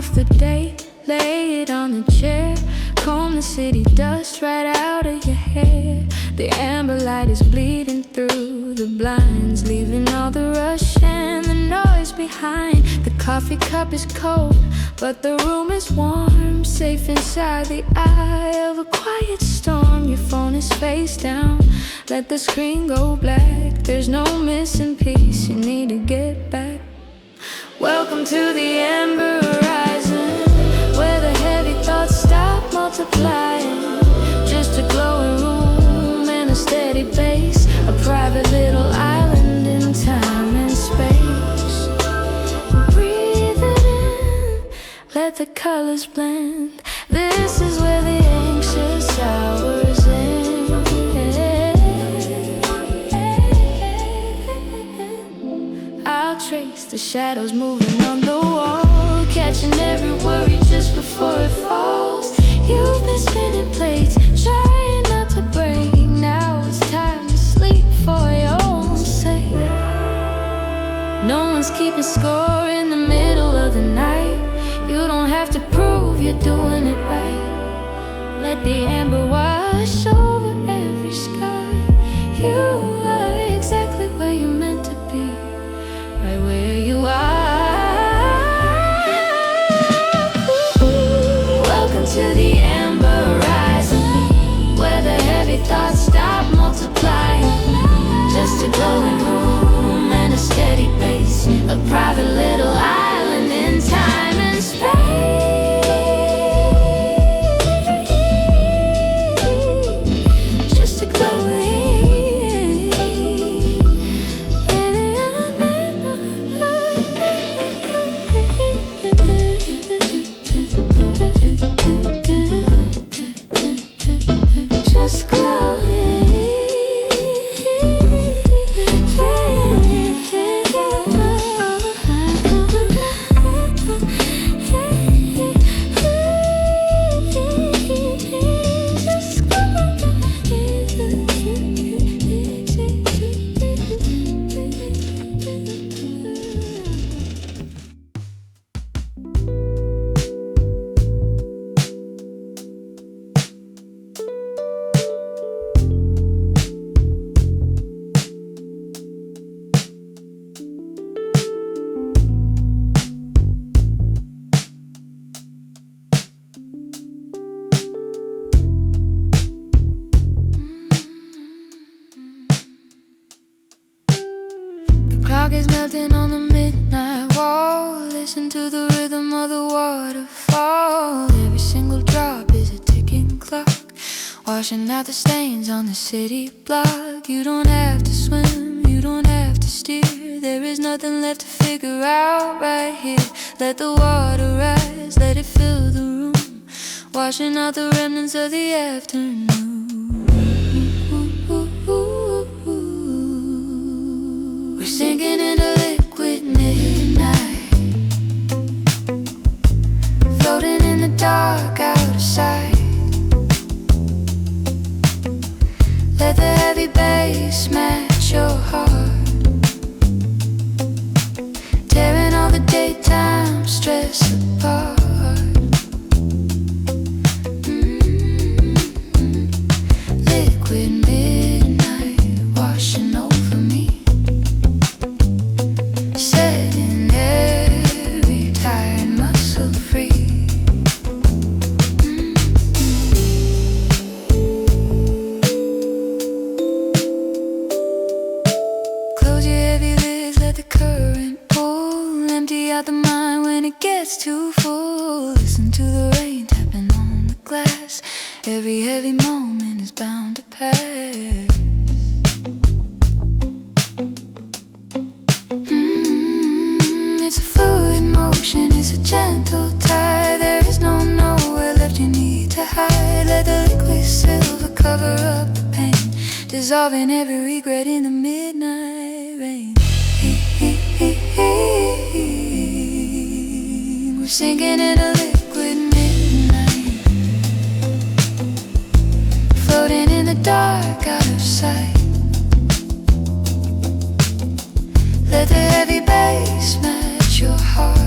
off the day, lay it on the chair. Comb the city dust right out of your hair. The amber light is bleeding through the blinds, leaving all the rush and the noise behind. The coffee cup is cold, but the room is warm, safe inside the eye of a quiet storm. Your phone is face down, let the screen go black. There's no missing piece, you need to get back. Welcome to the amber horizon, where the heavy thoughts stop multiplying. Just a glowing room and a steady base, a private little island in time and space. Breathe it in, let the colors blend. This is where the anxious hours end. I'll trace the shadows moving on the wall, catching every worry just before it falls. You've been spinning plates, trying not to break. Now it's time to sleep for your own sake. No one's keeping score in the middle of the night. You don't have to prove you're doing it right. Let the amber wash over every sky. You are exactly where you're meant to be, right where you are. Welcome to the amber horizon, where the heavy thoughts stop multiplying. Just a glowing room and a steady pace, a private little island in time and space. Just a glowing just glowing. Clock is melting on the midnight wall. Listen to the rhythm of the waterfall. Every single drop is a ticking clock, washing out the stains on the city block. You don't have to swim, you don't have to steer. There is nothing left to figure out right here. Let the water rise, let it fill the room, washing out the remnants of the afternoon. We're sinking into liquid midnight, floating in the dark out of sight. Let the heavy bass match your heart, tearing all the daytime stress apart. Liquid midnight washing over me, setting every tired muscle free. Close your heavy lids, let the current pull. Empty out the mind when it gets too full. Listen to the rain tapping on the glass. Every heavy moment is bound to pass. It's a fluid motion, it's a gentle tide. There is no nowhere left you need to hide. Let the liquid silver cover up the pain, dissolving every regret in the midnight rain. We're sinking into liquid midnight, floating in the dark out of sight. Let the heavy bass match your heart,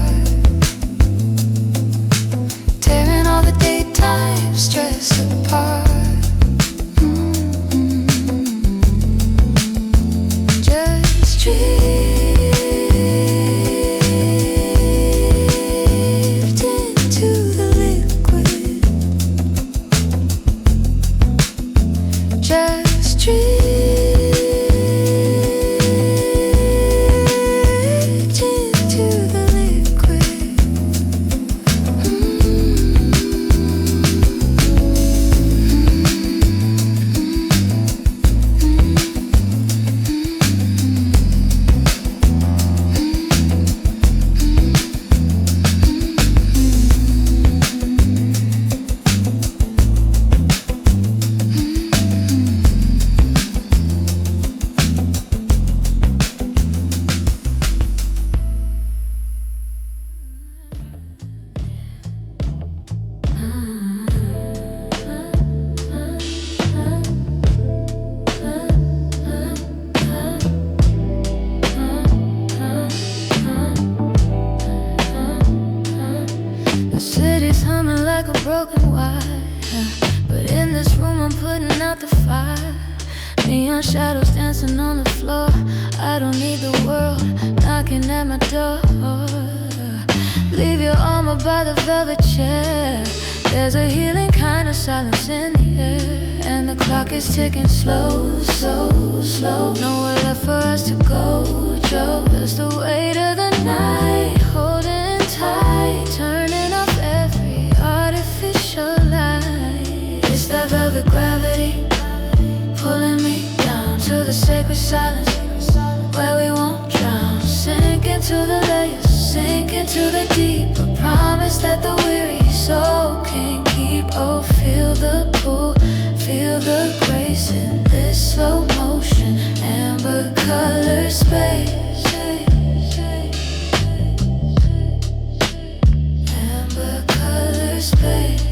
The city's humming like a broken wire, but in this room I'm putting out the fire. Neon shadows dancing on the floor. I don't need the world knocking at my door. Leave your armor by the velvet chair. There's a healing kind of silence in the air, and the clock is ticking slow, so slow. Nowhere left for us to go, just the weight of the night, holding tight, turning off every artificial light. It's that velvet gravity pulling me down to the sacred silence where we won't drown. Sink into the layers, sink into the deep. A promise that the weary soul can keep. Oh, feel the pull, feel the grace in this slow motion. Amber color space, amber color space.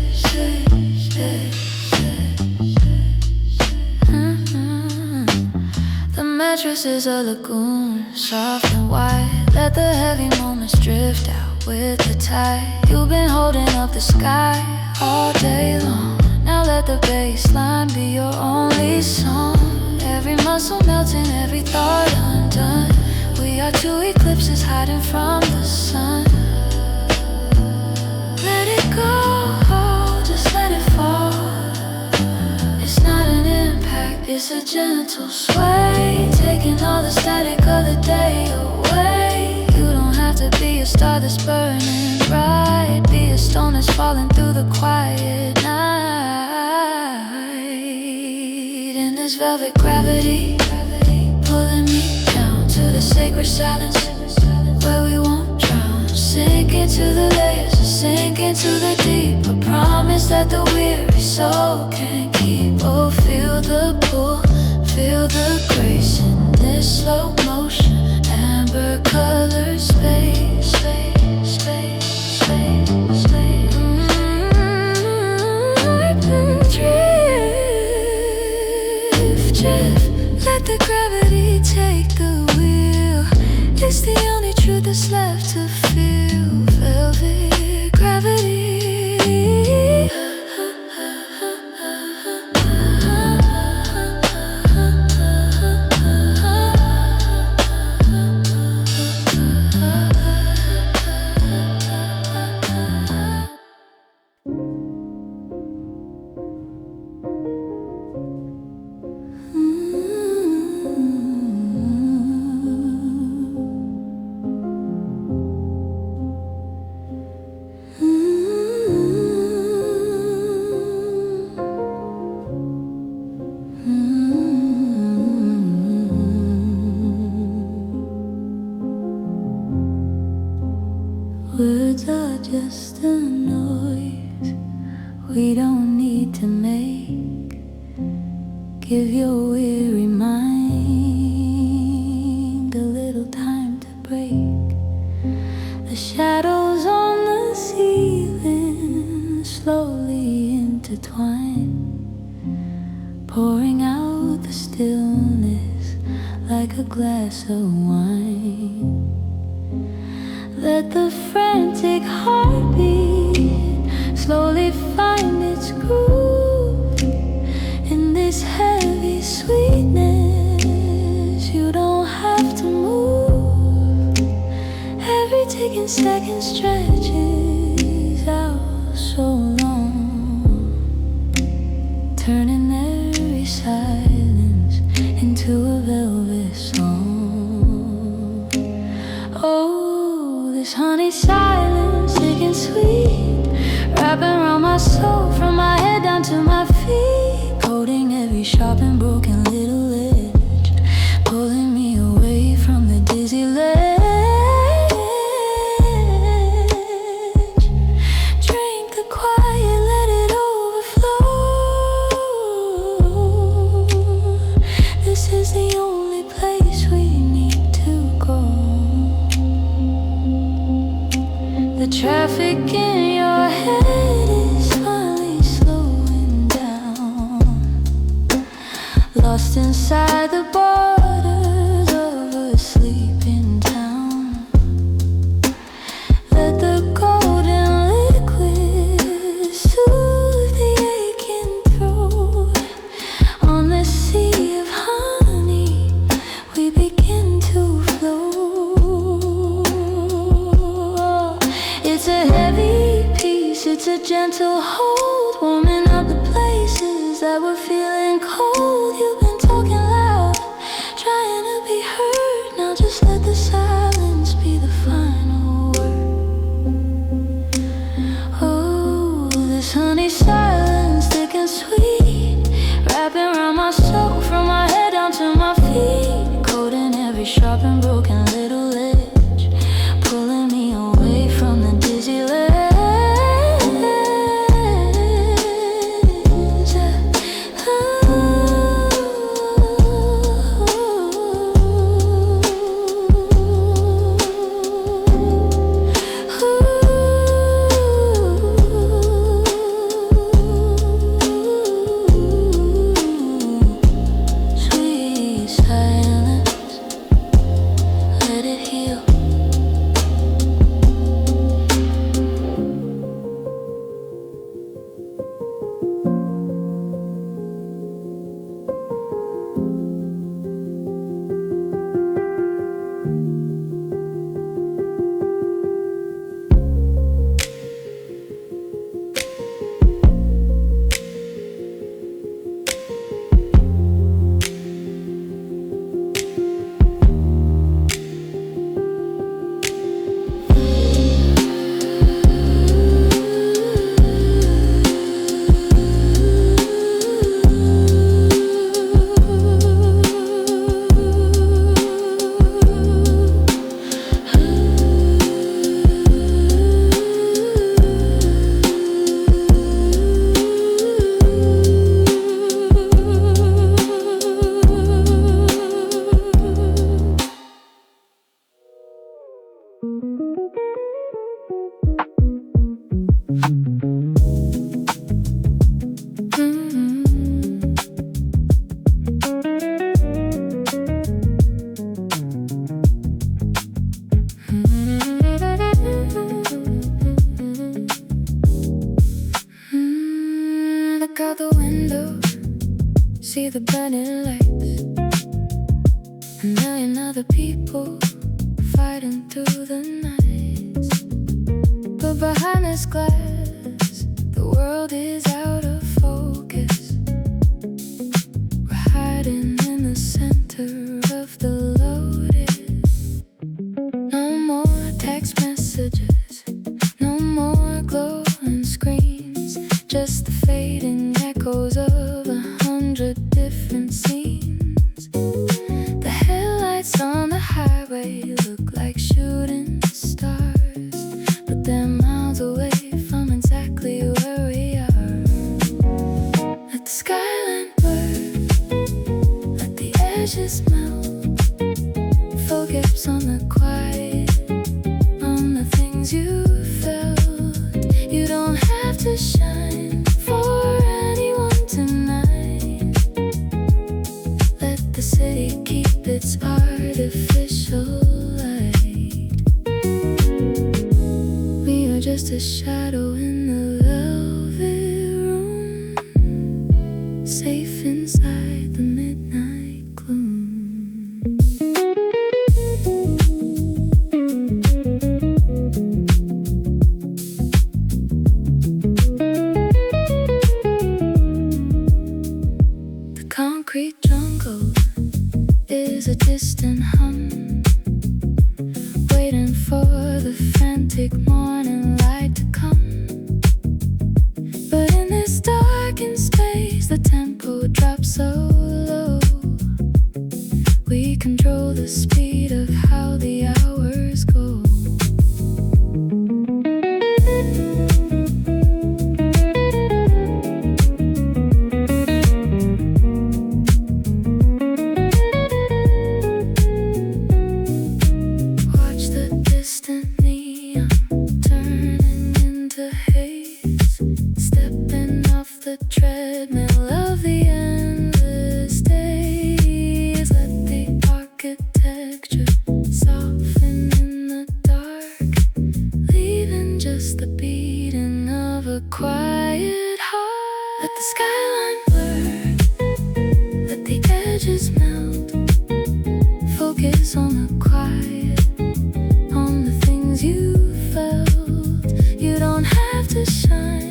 The mattress is a lagoon, soft and white. Let the heavy moments drift out with the tide. You've been holding up the sky all day long. Now let the baseline be your only song. Every muscle melting, every thought undone. We are two eclipses hiding from the sun. Let it go, just let it fall. It's not an impact, it's a gentle sway, taking all the static of the day away. You don't have to be a star that's burning bright. Be a stone that's falling through the quiet night. In this velvet gravity, pulling me down to the sacred silence where we won't drown. Sink into the layers, sink into the deep. A promise that the weary soul can keep. Oh, feel the pull, feel the grace in this slow motion. Amber color space, space, space, space, space. Drift, drift. Let the gravity take the wheel. It's the only truth that's left to feel. Velvet gravity. Words are just a noise we don't need to make. Give your weary mind a little time to break. The shadows on the ceiling slowly intertwine, pouring out the stillness like a glass of wine. Let the frantic heartbeat slowly find its groove. In this heavy sweetness, you don't have to move. Every ticking second stretches out so long, turning every silence into a velvet song. Oh, this honey silence, sick and sweet, wrapping around my soul from my head down to my feet, coating every sharp and broken little edge, pulling me away from the dizzy ledge. Drink the quiet, let it overflow. This is the only place we need to go. The traffic in your head is finally slowing down, lost inside the borders of a sleeping town. Let the golden needs a gentle hold, warming up the places that were feeling cold. You've been talking loud, trying to be heard. Now just let the silence be the final word. Oh, this honey silence, thick and sweet, wrapping around my soul from my head down to my feet, coating every sharp and broken little edge, pulling me away from the dizzy ledge. Look out the window, see the burning lights, a million other people fighting through the nights. But behind this glass, the world is out of focus. We're hiding in the center of the loaded. No more text messages, no more glowing screens, just the fading echoes of 100 different scenes. The headlights on the highway look like shooting stars, but they're miles away from exactly where we are. Let the skyline blur, let the edges melt, focus on the quiet, on the things you felt. You don't have to shine for anyone tonight. Let the city keep its artificial light. We are just a shadow in the velvet room, safe inside the midnight gloom. The concrete jungle is a distant hum, waiting for the frantic morning light to come. But in this darkened space, the tempo drops so low. We control the speed of how the hours go. Watch the distant neon turning into haze, stepping off the treadmill of the endless days. Let the architecture soften in the dark, leaving just the beating of a quiet heart. Let the skyline blur, let the edges melt, focus on the quiet, on the things you felt. You don't have to shine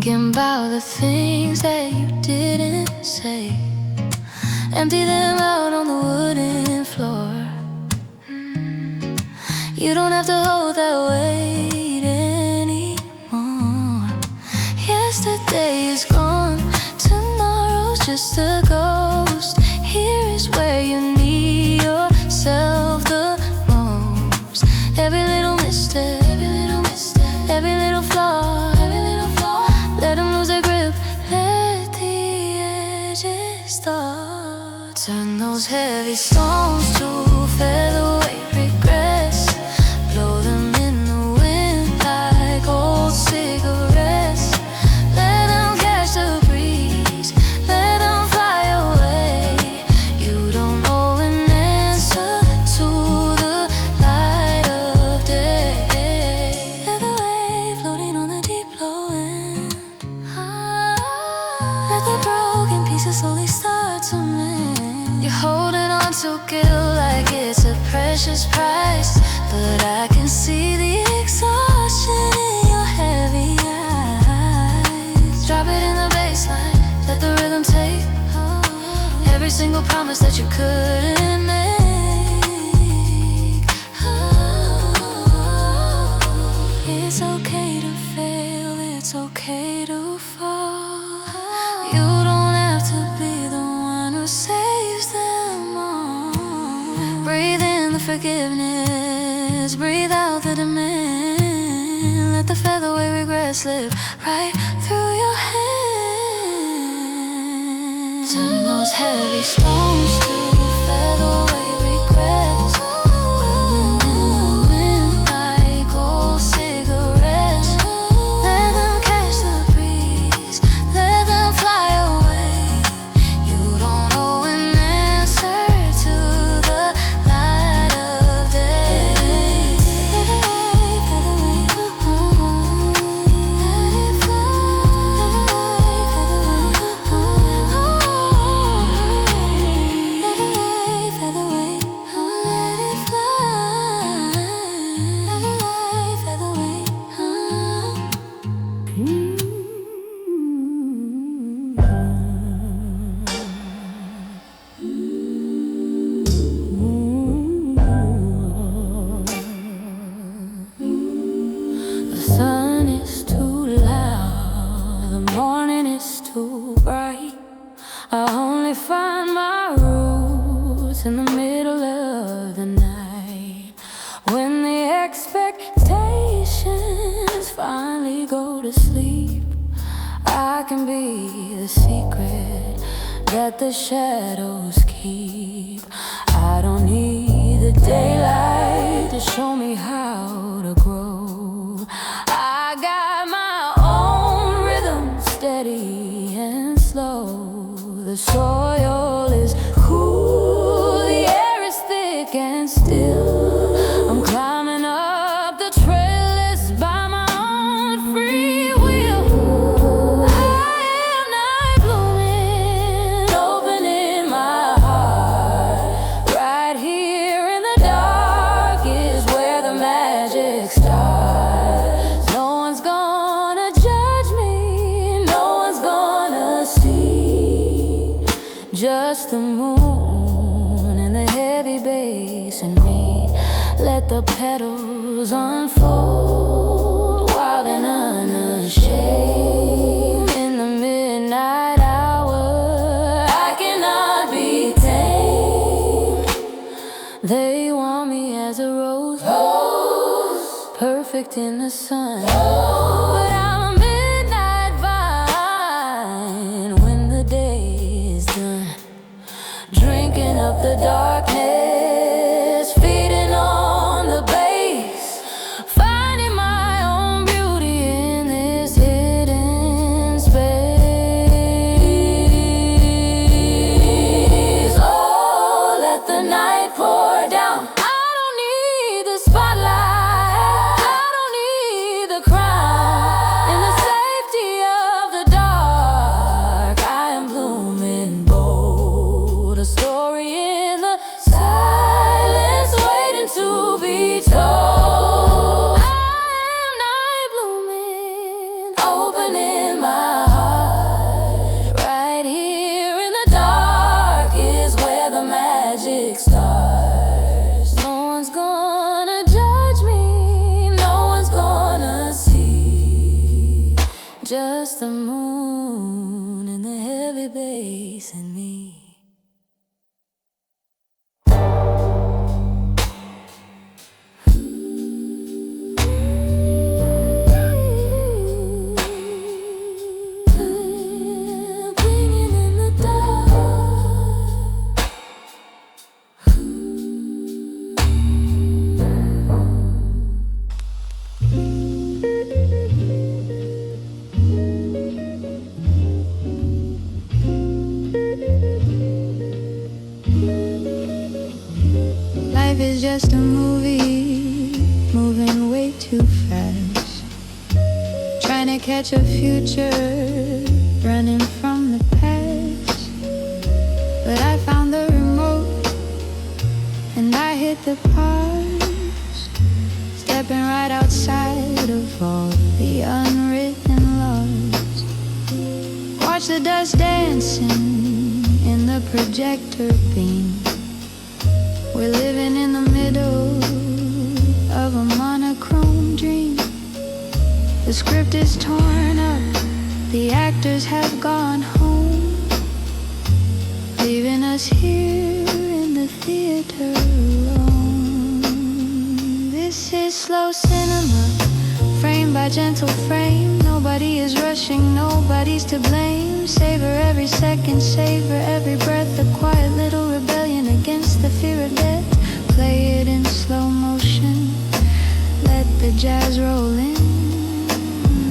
Thinking about the things that you didn't say, empty them out on the wooden floor. You don't have to hold that weight anymore. Yesterday is gone, tomorrow's just a ghost. Here is where you need yourself the most. Every little misstep, every little flaw, let them lose their grip, let the edges thaw. Turn those heavy stones to featherweight regrets. Blow them in the wind like old cigarettes. Let them catch the breeze, let them fly away. You don't owe an answer to the light of day. Featherweight floating on the deep blowing. Let the broken pieces slowly start to mend. You're holding on to guilt like it's a precious price, but I can see the exhaustion in your heavy eyes. Drop it in the baseline, let the rhythm take every single promise that you couldn't make. It's okay to fail, it's okay to fall. You don't have to be the one who saves them all. Breathe in the forgiveness, breathe out the demand. Let the featherweight regrets slip right through your hands. Turn those heavy stones to featherweight regrets. Rolling in the wind like old cigarettes. Let them catch the breeze, let them fly away. You don't owe an answer to the light of day. Featherweight, featherweight, let it fly. Featherweight, featherweight, let it fly. Featherweight, featherweight, The sun is too loud, the morning is too bright. I only find my roots in the middle of the night. When the expectations finally go to sleep, I can be the secret that the shadows keep. I don't need the daylight to show me how to grow. I got my own rhythm, steady and slow. The soil is cool, the air is thick and still. I'm climbing up the trellis by my own free will. I am night blooming, opening my heart. Right here in the dark is where the magic starts. No one's gonna judge me, no one's gonna see. Just the moon and the heavy bass and me. Let the petals unfold, wild and unashamed. In the midnight hour, I cannot be tamed. They want me as a rose, perfect in the sun. But I'm a midnight vine when the day is done. Drinking up the darkness, feeding on the bass, finding my own beauty in this hidden space. Oh, let the night pour down. I don't need the spotlight, I don't need the crown. In the safety of the dark, I am blooming bold. A story in the silence. chasing me. Life is just a movie, moving way too fast. Trying to catch a future, running from the past. But I found the remote, and I hit the pause. Stepping right outside of all the unwritten laws. Watch the dust dancing in the projector beam. We're living in the middle of a monochrome dream. The script is torn up, the actors have gone home, leaving us here in the theater alone. This is slow cinema, framed by gentle frame. Nobody is rushing, nobody's to blame. Savor every second, savor every breath. A quiet little rebellion against the fear of death. Play it in slow motion, let the jazz roll in.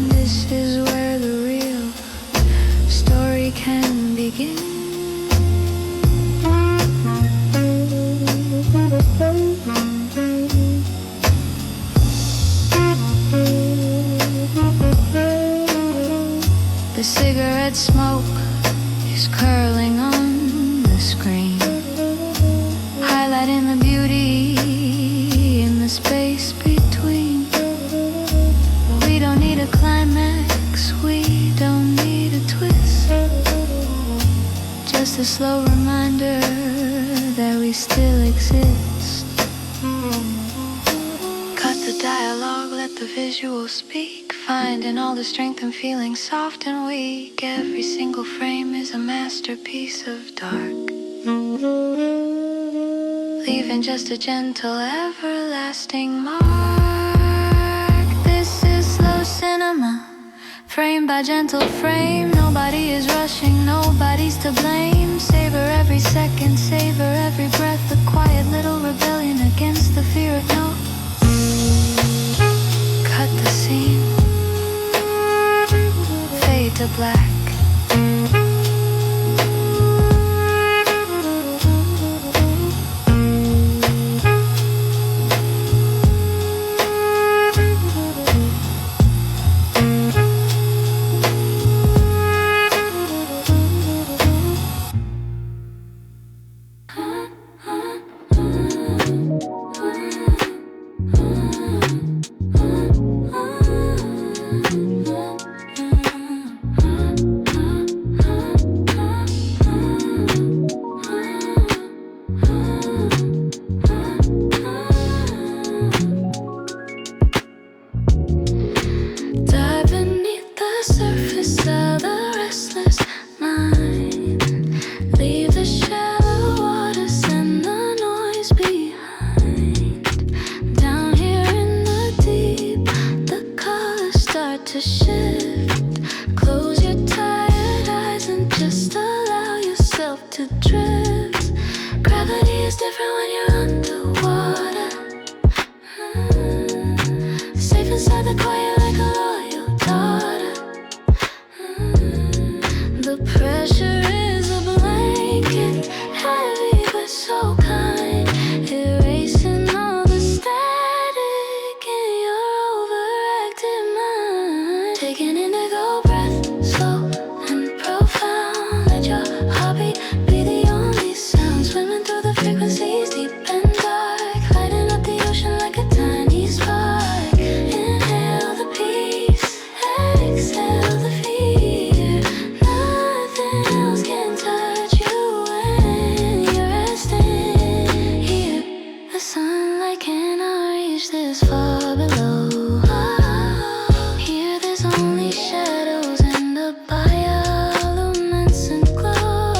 This is where the real story can begin. The cigarette smoke is curling on the screen, highlighting the beauty in the space between. We don't need a climax, we don't need a twist, just a slow reminder that we still exist. Cut the dialogue, let the visual speak. Finding all the strength and feeling soft and weak. Every single frame is a masterpiece of dark, leaving just a gentle, everlasting mark. This is slow cinema, framed by gentle frame. Nobody is rushing, nobody's to blame. Savor every second, savor every breath. A quiet little rebellion against the fear of no. Cut the scene, fade to black. Take an indigo breath, slow and profound. Let your heartbeat be the only sound. Swimming through the frequencies, deep and dark. Lighting up the ocean like a tiny spark. Inhale the peace, exhale the fear. Nothing else can touch you when you're resting here. The sunlight cannot reach this far below. Only shadows and a bioluminescent glow.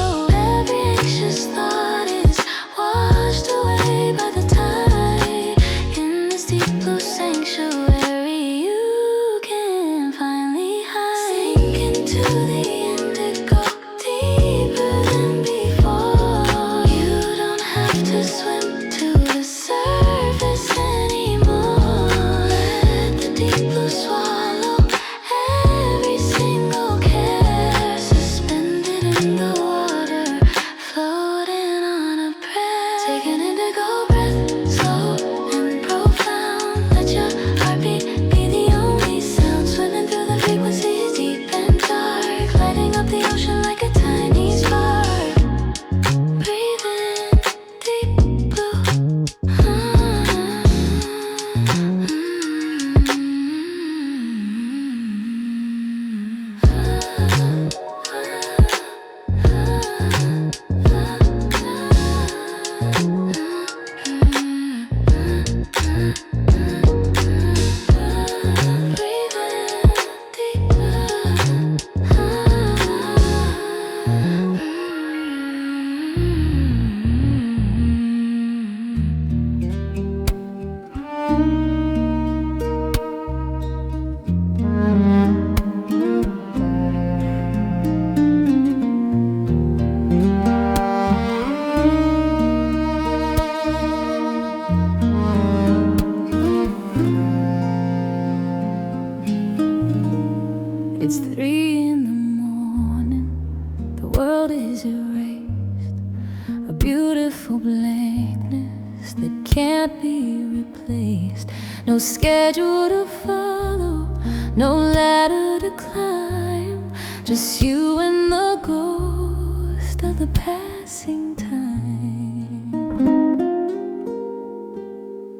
beautiful blankness that can't be replaced. No schedule to follow, no ladder to climb, just you and the ghost of the passing time.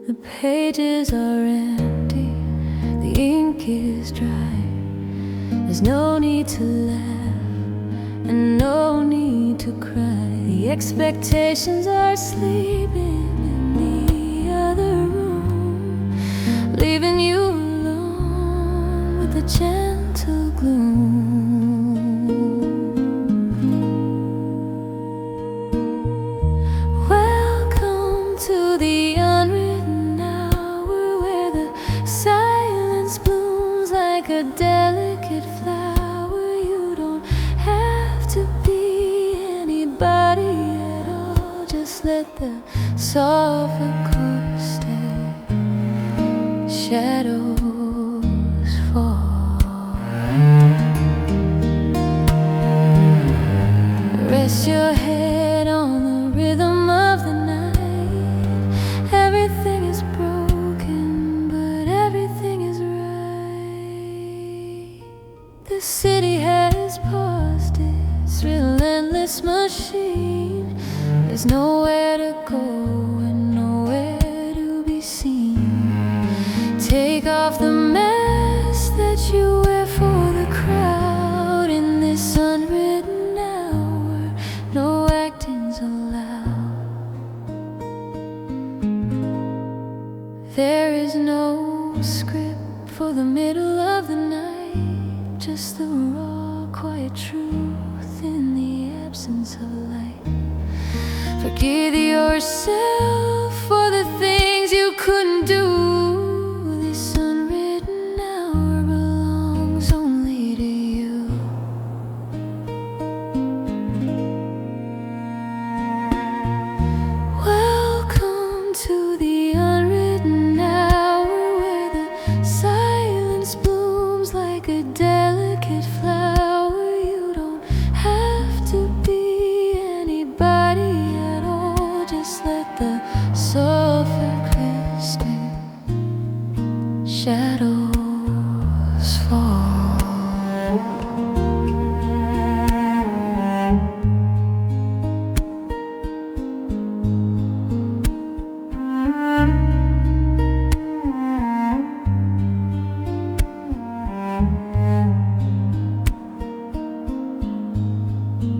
The pages are empty, the ink is dry. There's no need to laugh and no need to cry. The expectations are sleeping in the other room, leaving you alone with a gentle gloom. Welcome to the unwritten hour, where the silence blooms like a delicate flower. You don't have to be anybody at all, just let the soft chorus stay. Shadows fall. Rest your head on the rhythm of the night. Everything is broken, but everything is right. The city has paused its relentless machine. There's nowhere to go and nowhere to be seen. Take off the mask that you wear for the crowd. In this unwritten hour, no acting's allowed. There is no script for the middle of the night, just the raw, quiet truth in the absence of light. Forgive yourself for the things you couldn't do. This unwritten hour belongs only to you. Welcome to the unwritten hour, where the silence blooms like a delicate flower. You don't have to be anybody at all, just let the sulfur crystal shadows fall.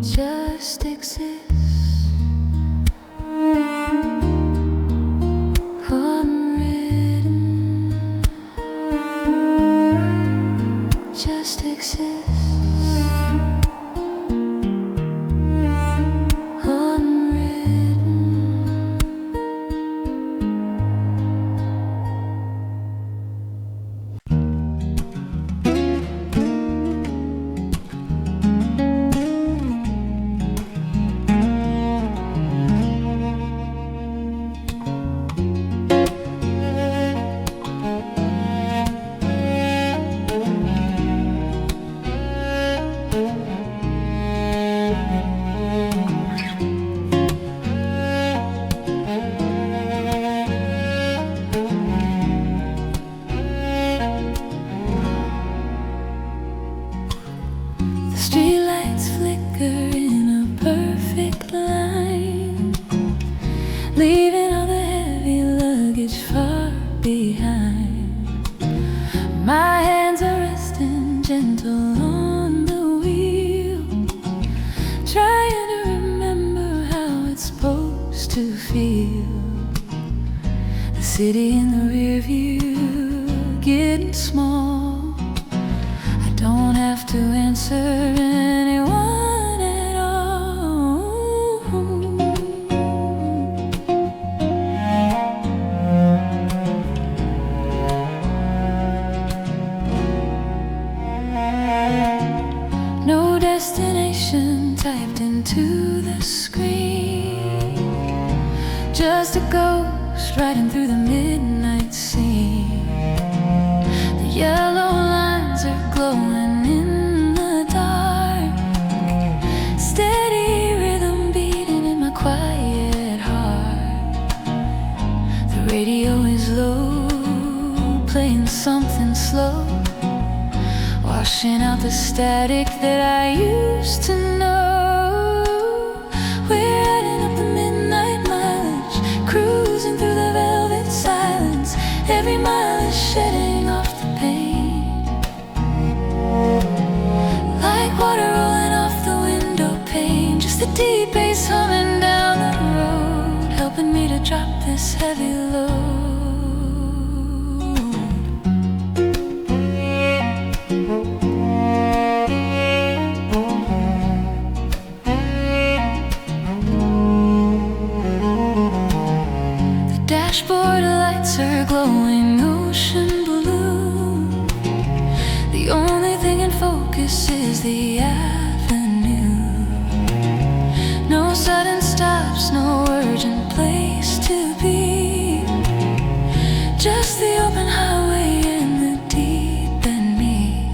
Just exists, unwritten. Just exists, unwritten. The streetlights flicker in a perfect line, leaving all the heavy luggage far behind. My hands are resting gentle on the wheel, trying to remember how it's supposed to feel. The city in the rear view, getting small. I don't have to answer anyone at all. No destination typed into the screen, just a ghost riding through the midnight scene. The yellow lines are glowing in the dark, steady rhythm beating in my quiet static that I used to know. We're adding up the midnight mileage, cruising through the velvet silence. Every mile is shedding off the pain, like water rolling off the window pane. Just the deep bass humming down the road, helping me to drop this heavy load. Dashboard lights are glowing ocean blue. The only thing in focus is the avenue. No sudden stops, no urgent place to be. Just the open highway and the deep in me.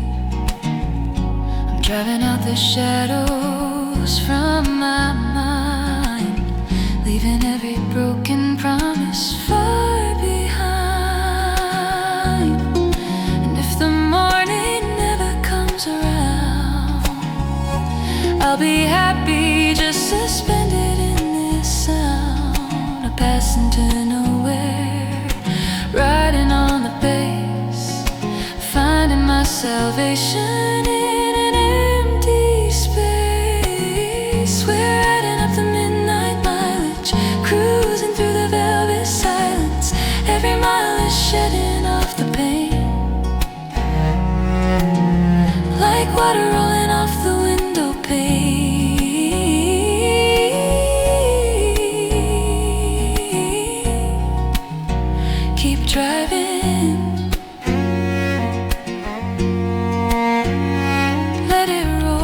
I'm driving out the shadows from my mind, leaving every broken promise far behind. And if the morning never comes around, I'll be happy just suspended in this sound. A passing to nowhere, riding on the bass, finding my salvation in an empty space. We're adding up the midnight mileage, cruising through the velvet silence. Every mile is shedding off the pain, like water rolling off the window pane. Keep driving, let it roll.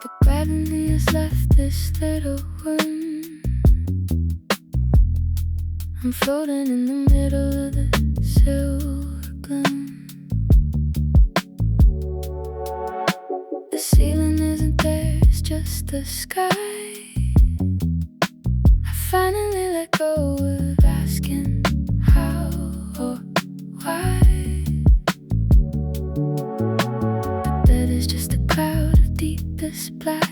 The gravity has left this little room. I'm floating in the middle of the silver gloom. The ceiling isn't there, it's just the sky. I finally let go of asking how or why. But that is just a cloud of deepest black,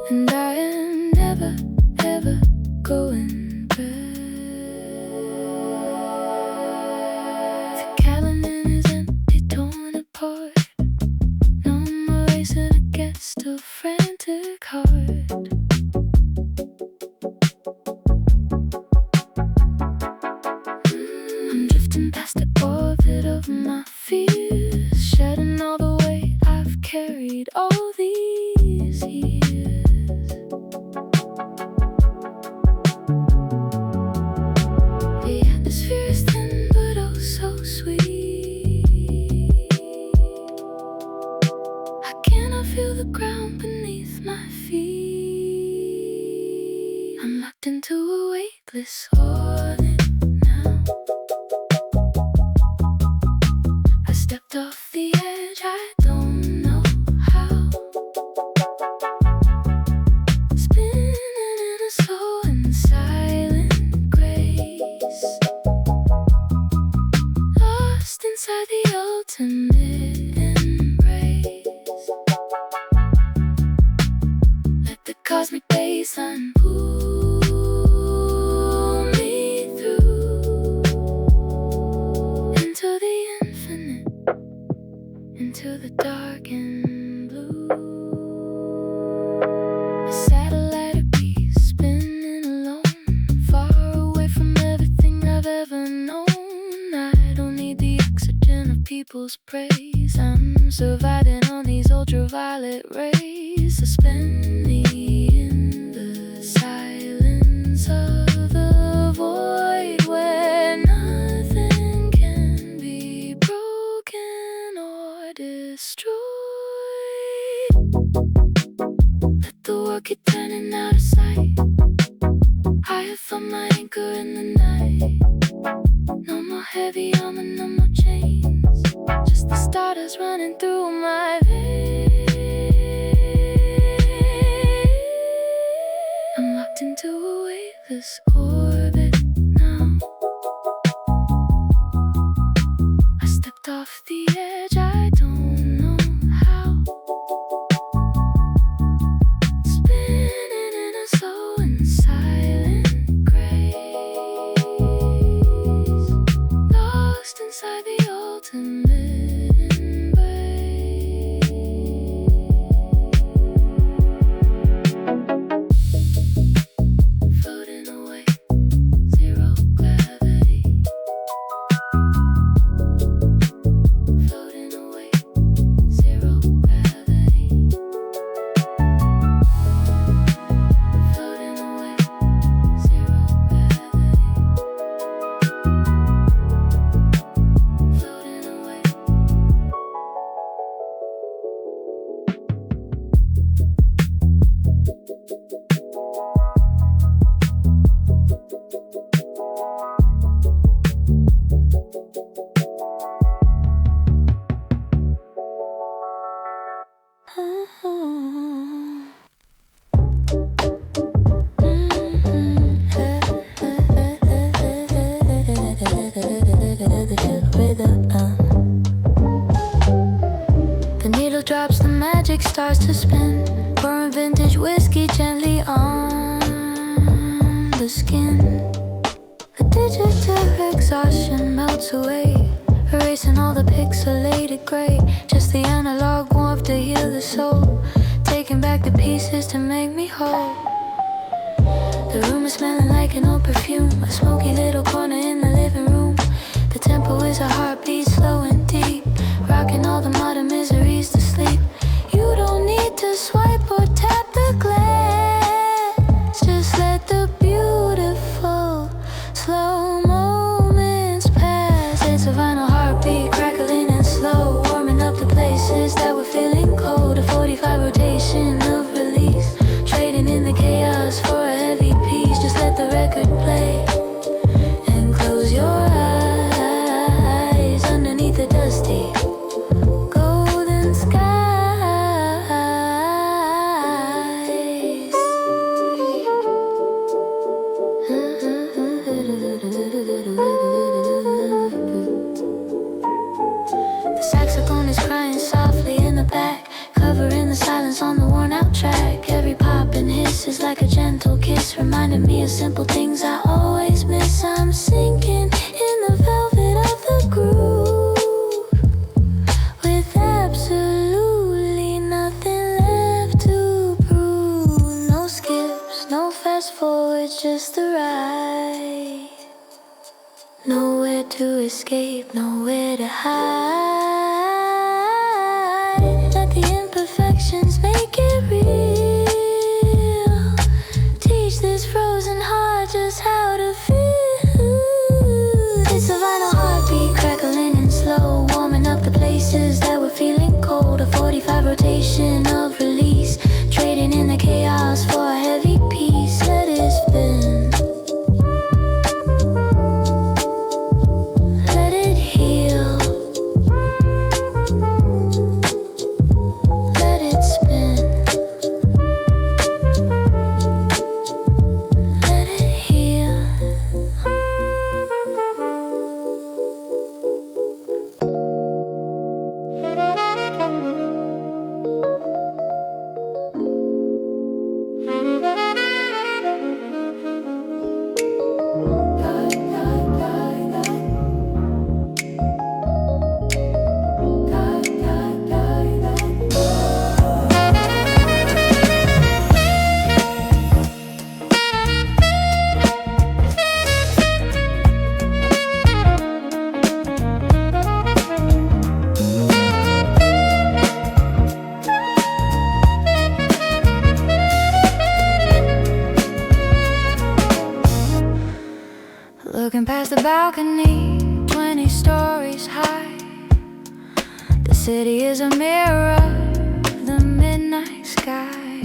and I am never, ever going back. The calendar is empty, torn apart. No more racing against a frantic heart. I'm drifting past the orbit of my fears, shedding all the weight I've carried all these years. The atmosphere is thin but oh so sweet. I cannot feel the ground beneath my feet. I'm locked into a weightless orbit now. I stepped off the edge, I don't know how. Spinning in a slow and silent grace, lost inside the ultimate embrace. Let the cosmic baseline pull me through into the infinite, into the dark and blue. A satellite of peace spinning alone, far away people's praise. I'm surviving on these ultraviolet rays, suspending in the silence of the void where nothing can be broken or destroyed. Let the world get turning out of sight. I have found my anchor in the night. No more heavy armor, no more chains. Just the stardust running through my veins. I'm locked into a weightless orbit now. I stepped off the edge, I don't know how. Spinning in a slow and silent grace, lost inside the ultimate embrace. Floating away, zero gravity. Floating away, zero gravity. Floating away, zero gravity. Floating away. The needle drops, the magic starts to spin, pouring vintage whiskey gently on the skin. The digital exhaustion melts away, erasing all the pixelated gray. Just the analog warmth to heal the soul, taking back the pieces to make me whole. The room is smelling like an old perfume, a smoky little corner in the living room. The tempo is a heartbeat, slow and deep, rocking all the modern miseries to sleep. You don't need to swipe or tap the glass, just let the beautiful slow moments pass. It's a vinyl heartbeat, crackling and slow, warming up the places that were feeling cold. A 45 rotation of release, trading in the chaos for a heavy piece. Just let the record play and close your eyes underneath the dusty golden skies. The saxophone is crying softly in the back, covering the silence on the worn out track. Every pop and hiss is like a gentle kiss, reminding me of simple things I always miss. I'm sinking in the velvet of the groove, with absolutely nothing left to prove. No skips, no fast forward, just the ride. Nowhere to escape, nowhere to hide. Let the imperfections make it real. Teach this frozen heart just how to feel. It's a vinyl heartbeat, crackling and slow, warming up the places that were feeling cold. A 45 rotation of release, trading in the chaos for a heavy piece. Let it spin, let it heal, let it spin, let it heal. balcony 20 stories high. The city is a mirror of the midnight sky.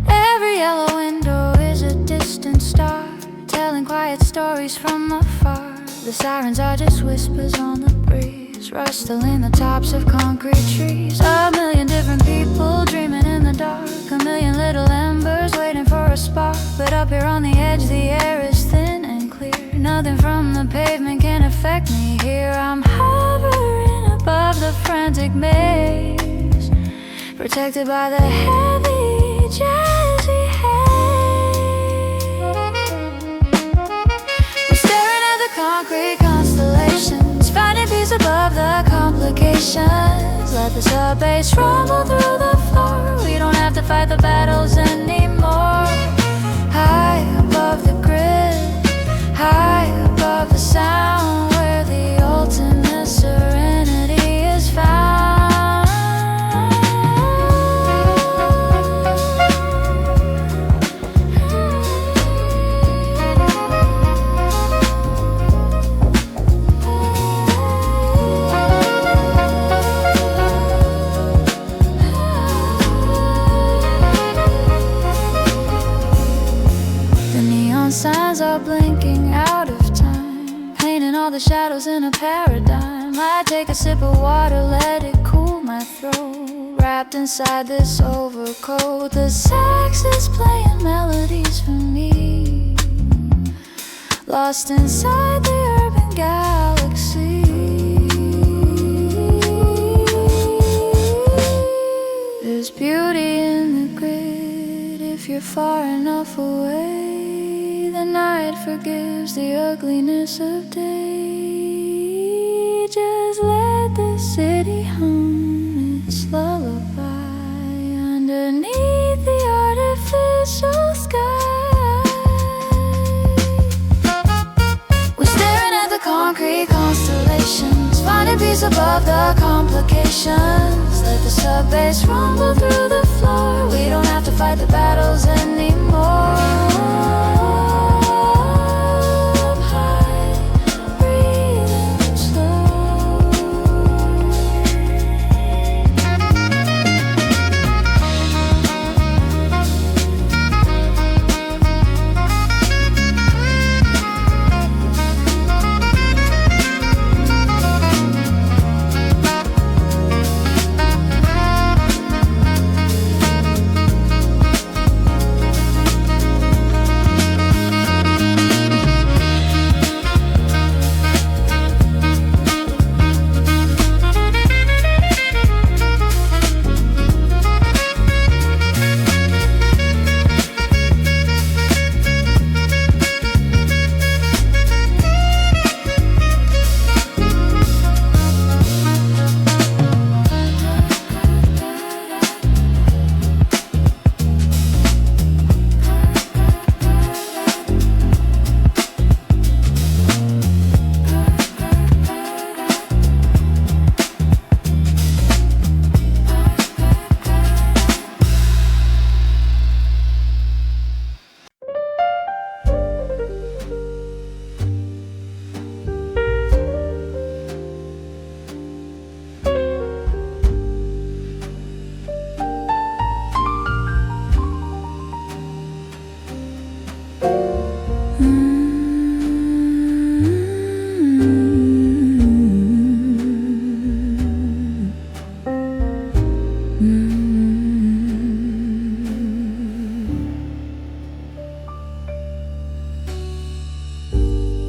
Every yellow window is a distant star, telling quiet stories from afar. The sirens are just whispers on the breeze, rustling the tops of concrete trees. A million different people dreaming in the dark, a million little embers waiting for a spark. But up here on the edge the air is thin and clear. Nothing from the pavement can affect me here. I'm hovering above the frantic maze, protected by the heavy jazzy haze. We're staring at the concrete constellations, finding peace above the complications. Let the sub bass rumble through the floor. We don't have to fight the battles anymore. High above the grid, high above the sound, where the ultimate serenity is found. The neon signs are blinking out of time, painting all the shadows in a paradigm. I take a sip of water, let it cool my throat. Wrapped inside this overcoat, the sax is playing melodies for me, lost inside the urban galaxy. There's beauty in the grid if you're far enough away. The night forgives the ugliness of day. Just let the city hum its lullaby underneath the artificial sky. We're staring at the concrete constellations, finding peace above the complications. Let the sub bass rumble through the floor. We don't have to fight the battles anymore.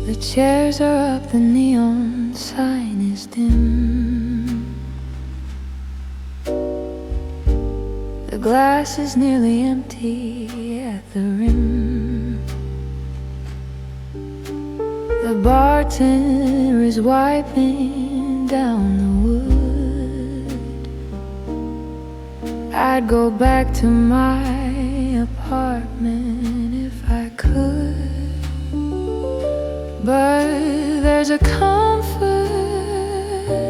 The chairs are up, the neon sign is dim. The glass is nearly empty at the rim. The bartender is wiping down the wood. I'd go back to my apartment if I could, but there's a comfort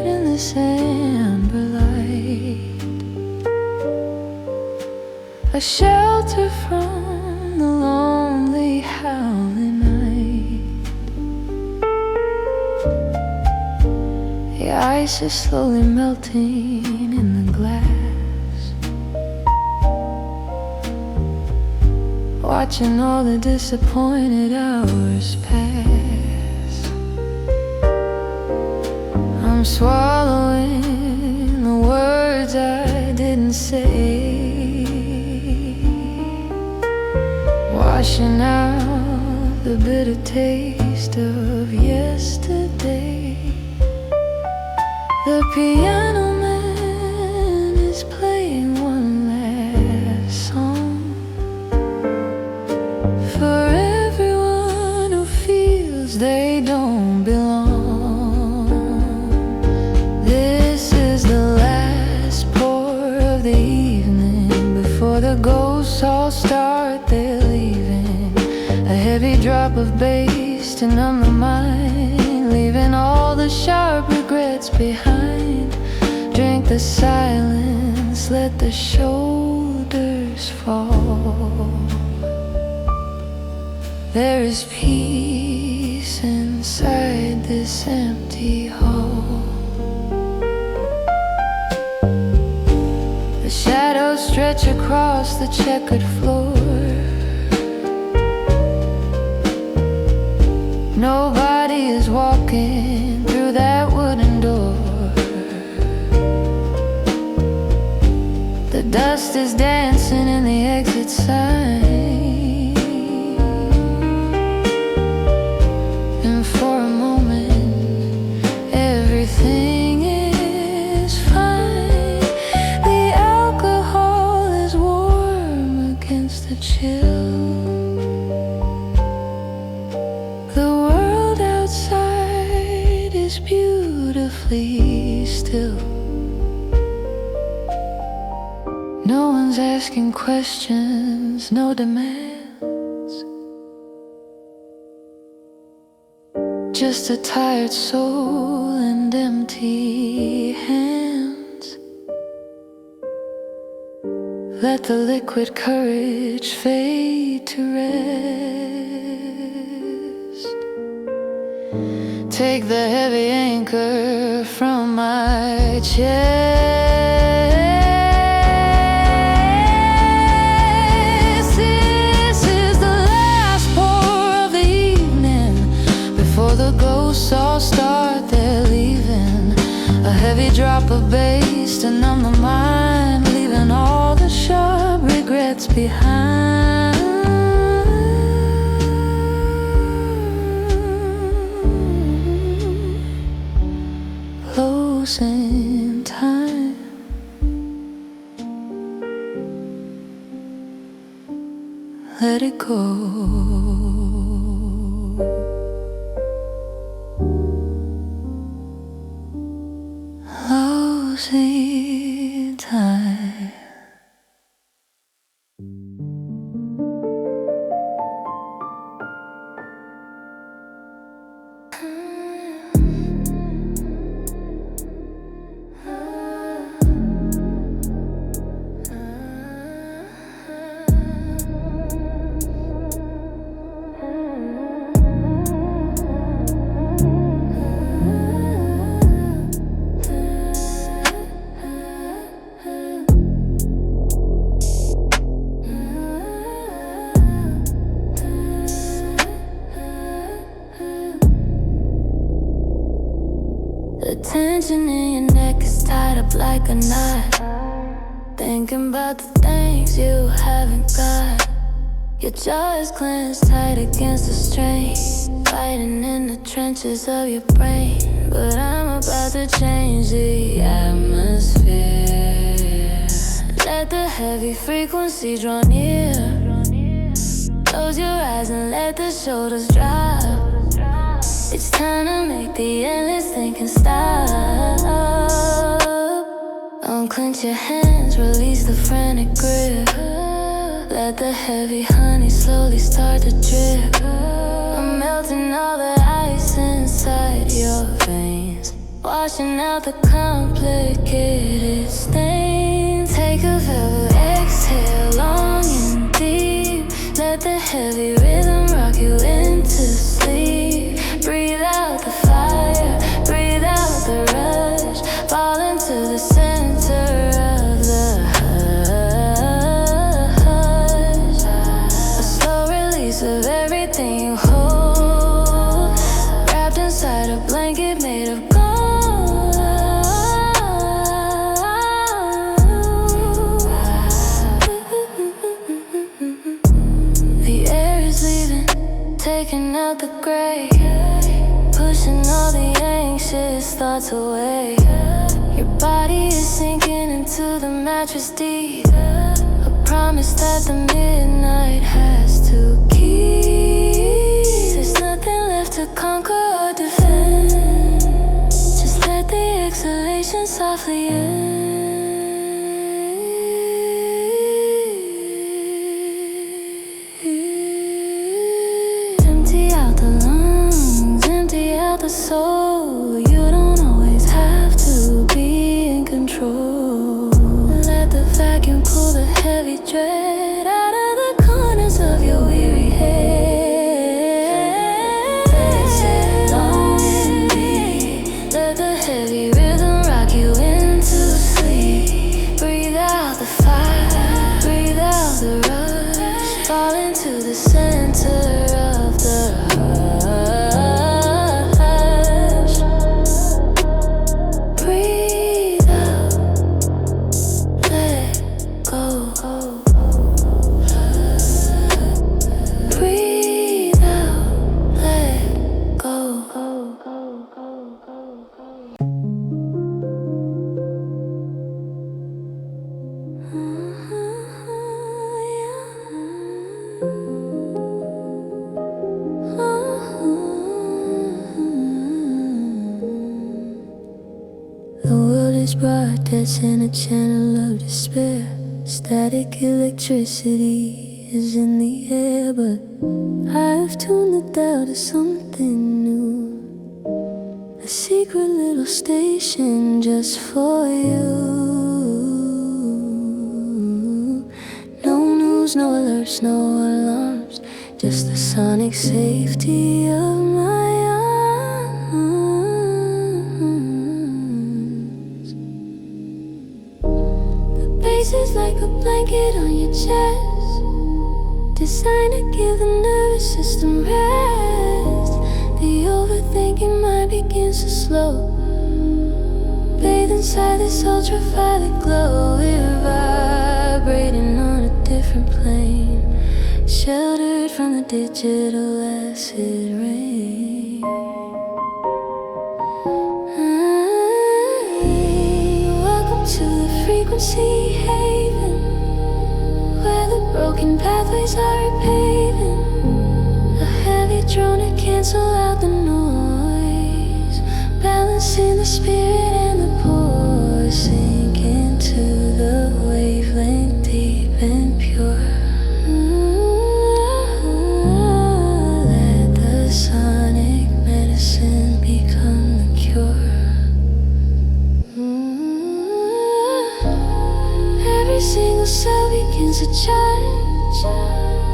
in this amber light, a shelter from the lonely howling night. ice is slowly melting in the glass, watching all the disappointed hours pass. I'm swallowing the words I didn't say, washing out the bitter taste of yesterday. The piano man is playing one last song for everyone who feels they don't belong. This is the last pour of the evening before the ghosts all start their leaving. A heavy drop of bass to numb the mind, leaving all the sharp regrets behind. Drink the silence, let the shoulders fall. There is peace inside this empty hall. The shadows stretch across the checkered floor. Nobody is walking through that wooden door. The dust is dancing in the exit sign, and for a moment everything is fine. The alcohol is warm against the chill. The world outside is beautifully still. No one's asking questions, no demands. Just a tired soul and empty hands. Let the liquid courage fade to rest. Take the heavy anchor from my chest. All start their leaving. A heavy drop of bass to numb the mind, leaving all the sharp regrets behind. Closing time. Let it go. Losing time. The tension in your neck is tied up like a knot. Thinking about the things you haven't got. Your jaw is clenched tight against the strain, fighting in the trenches of your brain. But I'm about to change the atmosphere. Let the heavy frequency draw near. Close your eyes and let the shoulders drop. It's time to make the endless thinking stop. Unclench your hands, release the frantic grip. Let the heavy honey slowly start to drip. I'm melting all the ice inside your veins, washing out the complicated stains. Take a velvet exhale, long and deep. Let the heavy rhythm rock you into sleep. Breathe out the fire, breathe out the rush. these thoughts away. Your body is sinking into the mattress deep. A promise that the midnight has to keep. There's nothing left to conquer or defend. Just let the exhalation softly end. Empty out the lungs, empty out the soul. You don't always have to be in control. Let the vacuum pull the heavy dread out of the corners of your weary head. Sit long and deep. Let the heavy rhythm rock you into sleep. Breathe out the fire, breathe out the rush. Fall into the center of the hush. Breathe out, let go. Breathe out, let go. The world is broad, that's in a channel of despair. Static electricity is in the air, but I've tuned the dial to something new. A secret little station just for you. No news, no alerts, no alarms. Just the sonic safety of my arms. The bass is like a blanket on your chest, designed to give the nervous system rest. The overthinking mind begins to slow. Bathe inside this ultraviolet glow. We're vibrating on a different plane, sheltered from the digital acid rain. Welcome to the frequency haven, where the broken pathways are repaving. A heavy drone to cancel out the noise, balancing the spirit and the poise. Sink into the wavelength deep and pure. Let the sonic medicine become the cure. Every single cell begins to charge,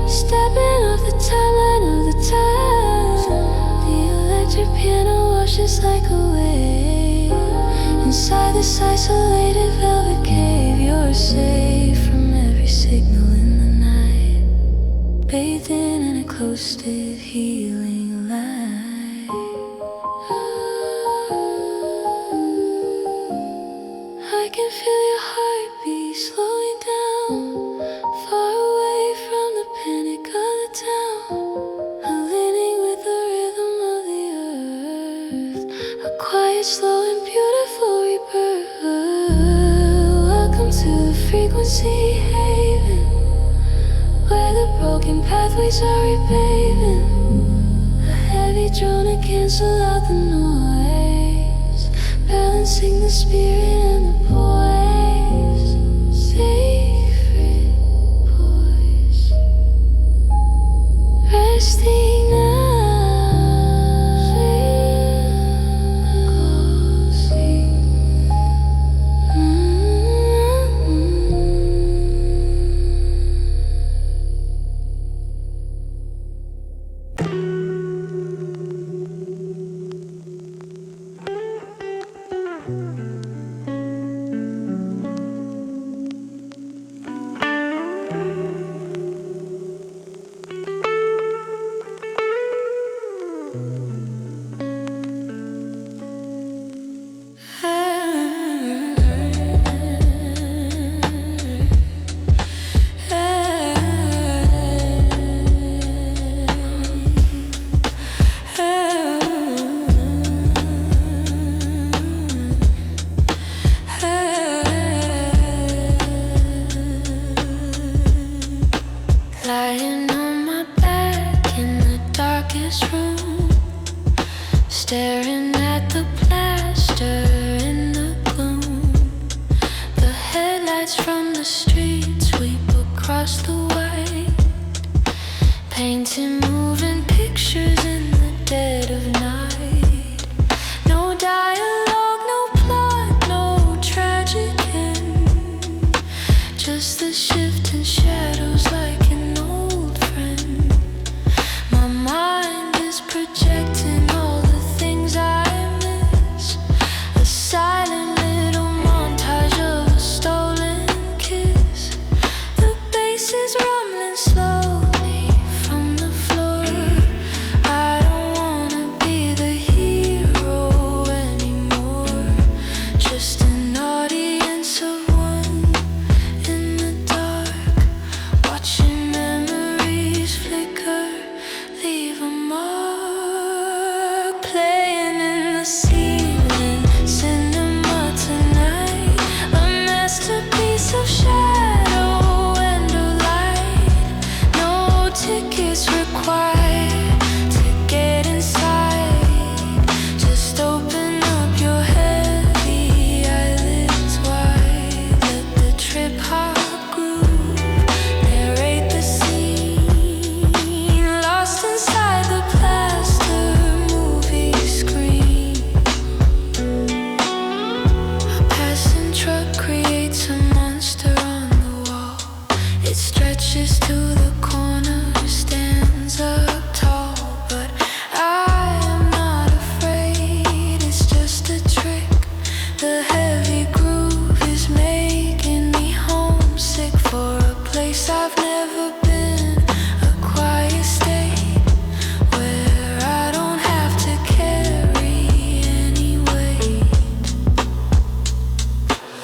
stepping off the timeline of the time. The electric piano washes like a wave. Inside this isolated velvet cave, you're safe from every signal in the night, bathed in an occlusive healing light. I can feel your heartbeat slowing down, far away from the panic of the town, aligning with the rhythm of the earth, a quiet, slow and beautiful rebirth. Welcome to the frequency haven, where the broken pathways are repaving. A heavy drone to cancel out the noise, balancing the spirit and the poise. Sacred poise, resting now. Sleep.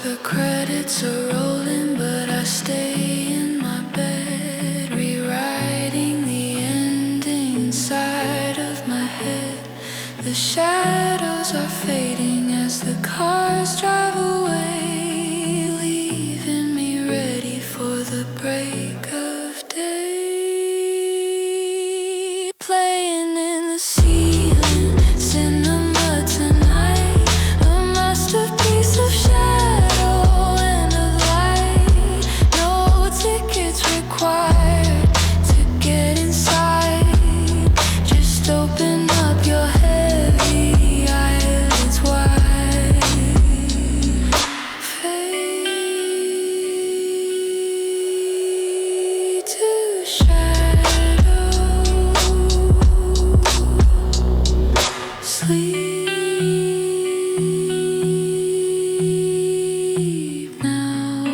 The credits are rolling, but I stay in my bed, rewriting the ending inside of my head. The shadows are fading as the cars drive away, leaving me ready for the break of day. Playing in the ceiling, cinema tonight, a masterpiece of shadow and of light. No tickets required to get inside. Just open up your heavy eyelids wide. Fade to shadow. Sleep now.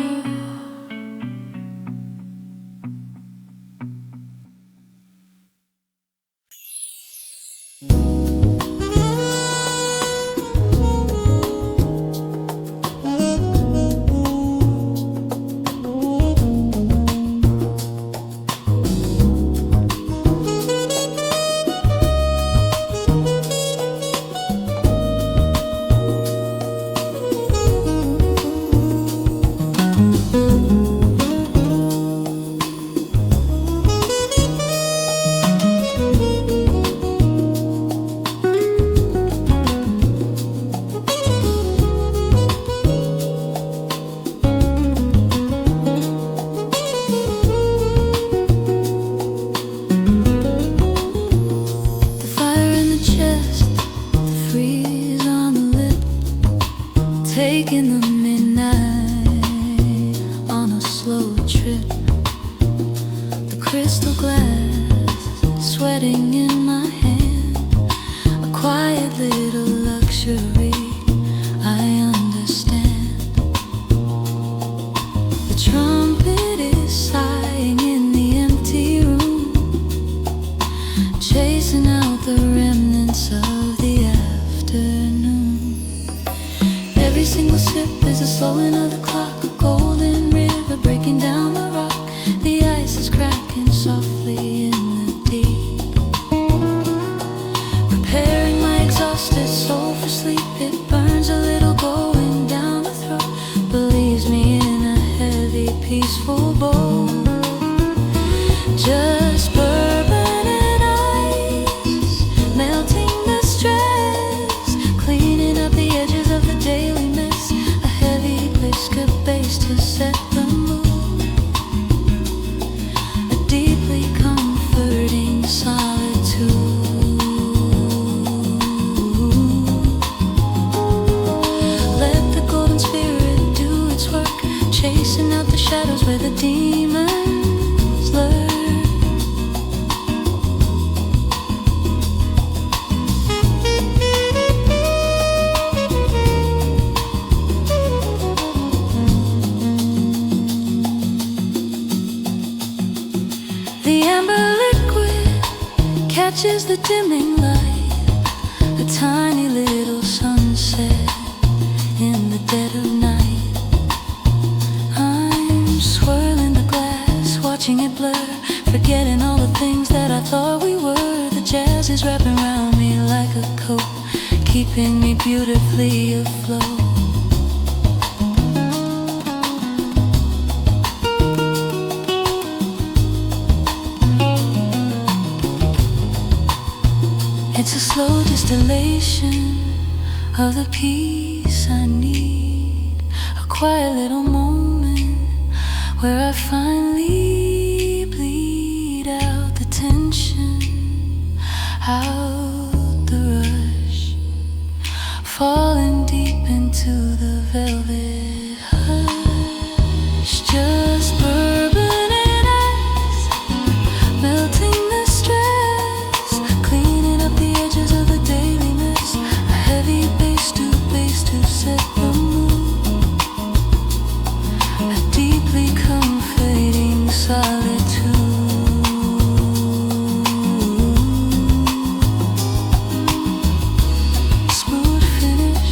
The fire in the chest, the freeze on the lip, taking the midnight on a slow trip. The crystal glass sweating in my hand, a quiet little luxury, I understand. The trumpet is sighing in the empty room, chasing out the remnants of the afternoon. Every single sip is a slowing of the clock, a golden river breaking down the rock. The ice is cracking softly in the deep, preparing my exhausted soul for sleep. It burns a little going down the throat, but leaves me in a heavy, peaceful bowl. Just bourbon and ice, melting the stress, cleaning up the edges of the daily mess. A heavy whisker bass to set the mood, a deeply comforting solitude. Let the golden spirit do its work, chasing out the shadows where the demons lurk. The amber liquid catches the dimming light, a tiny little sunset in the dead of night. I'm swirling the glass, watching it blur, forgetting all the things that I thought we were. The jazz is wrapping around me like a coat, keeping me beautifully afloat. It's a slow distillation of the peace I need, a quiet little moment where I finally bleed out the tension, out the rush, falling deep into the velvet hush. Just bourbon and ice, melting the stress, cleaning up the edges of the daily mess. A heavy bass to set the mood, a deeply comforting solitude. Smooth finish,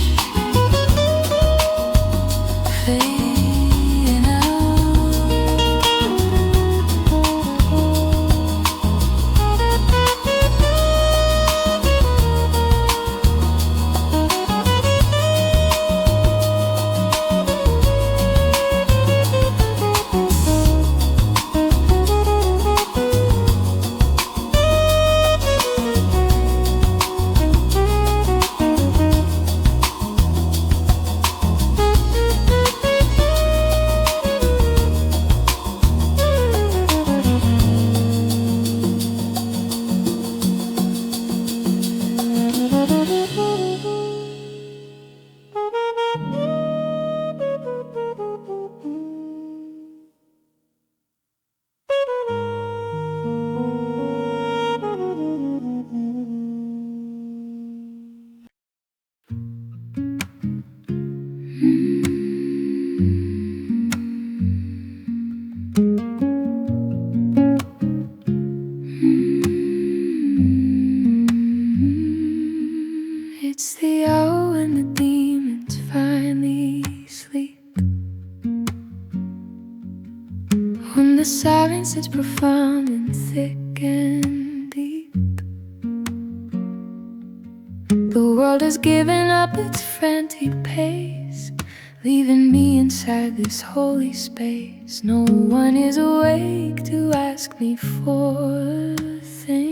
the silence is profound and thick and deep. The world has given up its frantic pace, leaving me inside this holy space. No one is awake to ask me for a thing,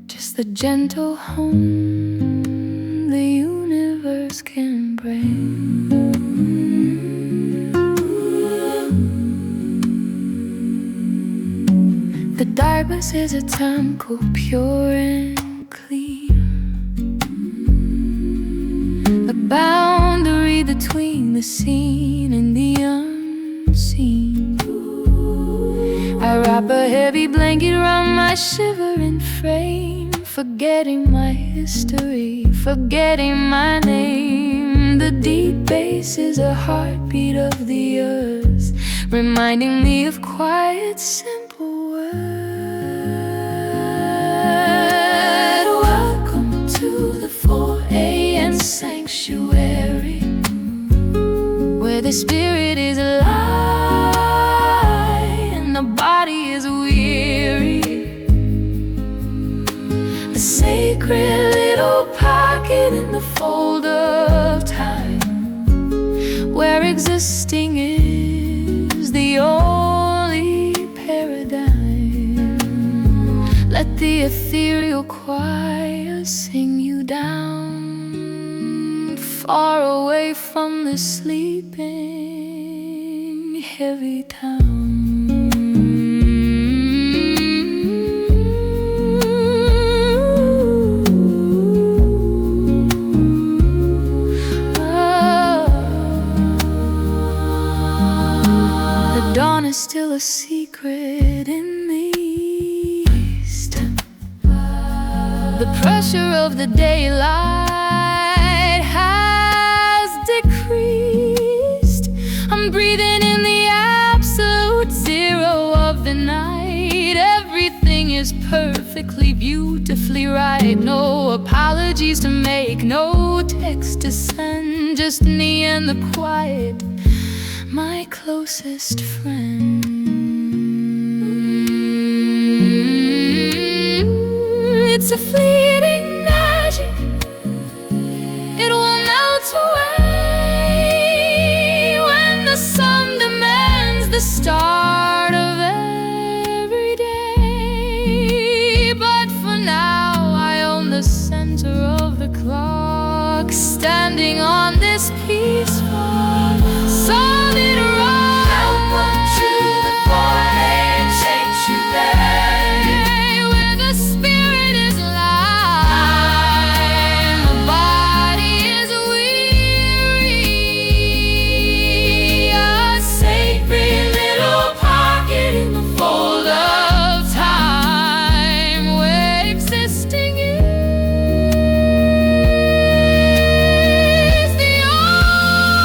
just the gentle home the universe can bring. The darkness is a time called pure and clean, a boundary between the seen and the unseen. I wrap a heavy blanket around my shivering frame, forgetting my history, forgetting my name. The deep bass is a heartbeat of the earth, reminding me of quiet, simple words. Welcome to the 4 a.m. sanctuary, where the spirit is alive and the body is weary. A sacred little pocket in the fold of time, where existing is the only paradigm. Let the ethereal choir sing you down, far away from the sleeping heavy town. Dawn is still a secret in the east. The pressure of the daylight has decreased. I'm breathing in the absolute zero of the night. Everything is perfectly, beautifully right. No apologies to make, no text to send, just me and the quiet, my closest friend. It's a fleeting magic, it will melt away when the sun demands the start of every day. But for now I own the center of the clock, standing on this peaceful solid rock. Welcome to the 4 a.m. sanctuary, where the spirit is alive, the body is weary. A sacred little pocket in the fold of time, where existing is the only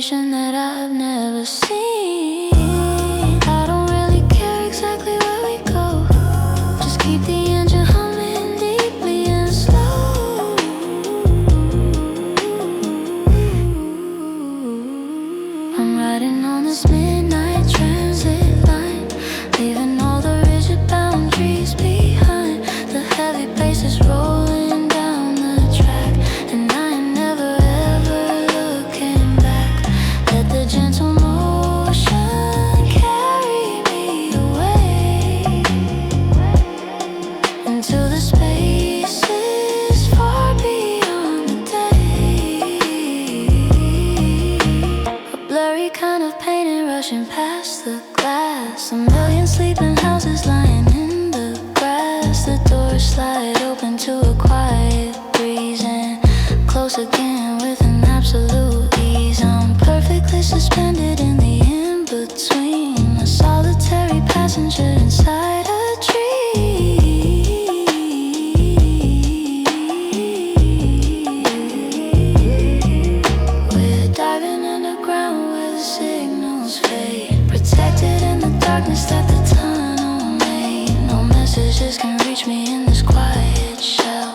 sensation that I've never seen. I don't really care exactly where we go. Just keep the engine humming deeply and slow. I'm riding on this midnight transit line, leaving all the rigid boundaries behind. The heavy bass is rolling down the track, and I ain't never ever looking back. Let the gentle motion carry me away into the spaces far beyond the day. A blurry kind of painting rushing past the glass. A million sleeping houses lying in the grass. The doors slide open to a quiet breeze and close again with an absolute ease. I'm perfectly suspended in the in-between, a solitary passenger inside a dream. We're diving underground where the signals fade, protected in the darkness that the tunnel made. No messages can reach me in this quiet shell,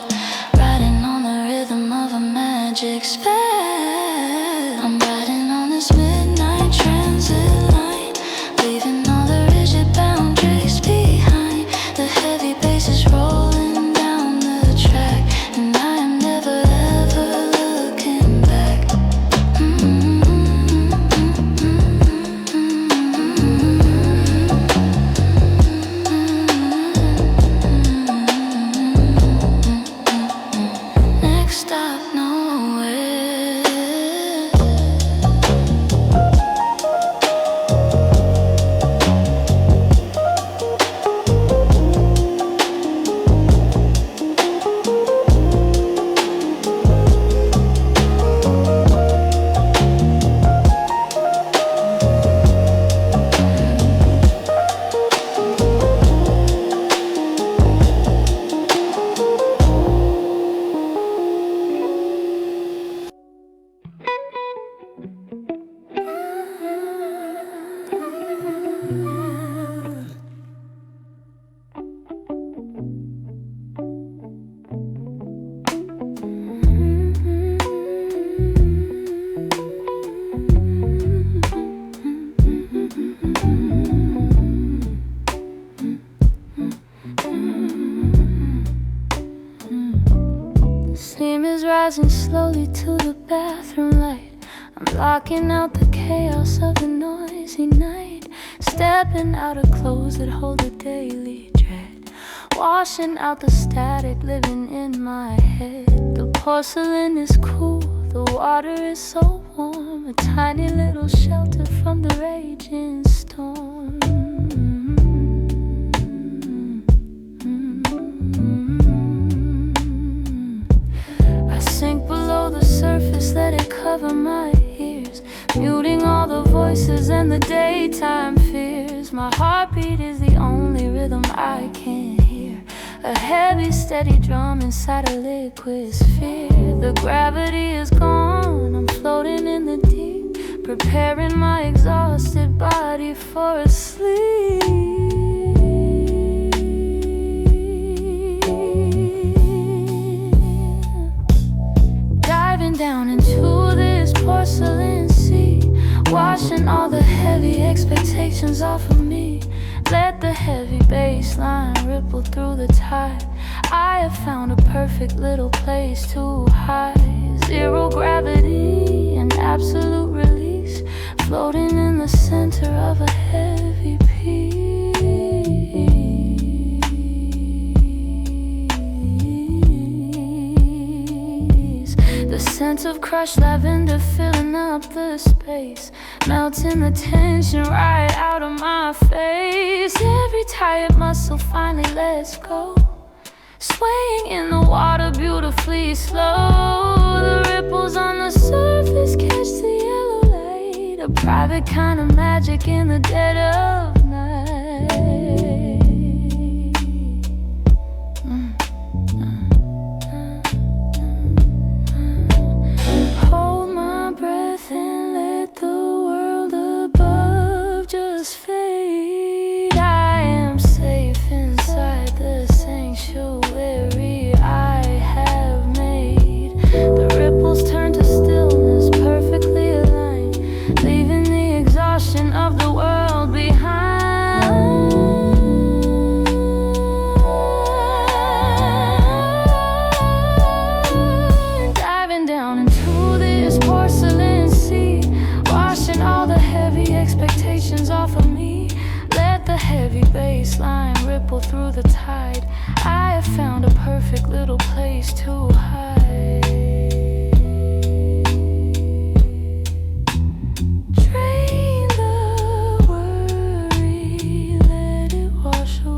riding on the rhythm of a magic spell. I'm riding on this midnight transit line, leaving all the rigid boundaries behind. The heavy bass is rolling down the track, and I am never ever looking back. Next stop, nowhere. Steam is rising slowly to the bathroom light. I'm blocking out the chaos of the noisy night, stepping out of clothes that hold a daily dread, washing out the static living in my head. The porcelain is cool, the water is so warm, a tiny little shelter from the raging storm. Sink below the surface, let it cover my ears, muting all the voices and the daytime fears. My heartbeat is the only rhythm I can hear, a heavy steady drum inside a liquid sphere. The gravity is gone, I'm floating in the deep, preparing my exhausted body for a sleep. Diving down into this porcelain sea, washing all the heavy expectations off of me. Let the heavy bass line ripple through the tide. I have found a perfect little place to hide. Zero gravity and absolute release, floating in the center of a heavy peace. The scent of crushed lavender filling up the space, melting the tension right out of my face. Every tired muscle finally lets go, swaying in the water beautifully slow. The ripples on the surface catch the yellow light, a private kind of magic in the dead of night. Hold my breath and let the ripple through the tide. I have found a perfect little place to hide. Drain the worry, let it wash away.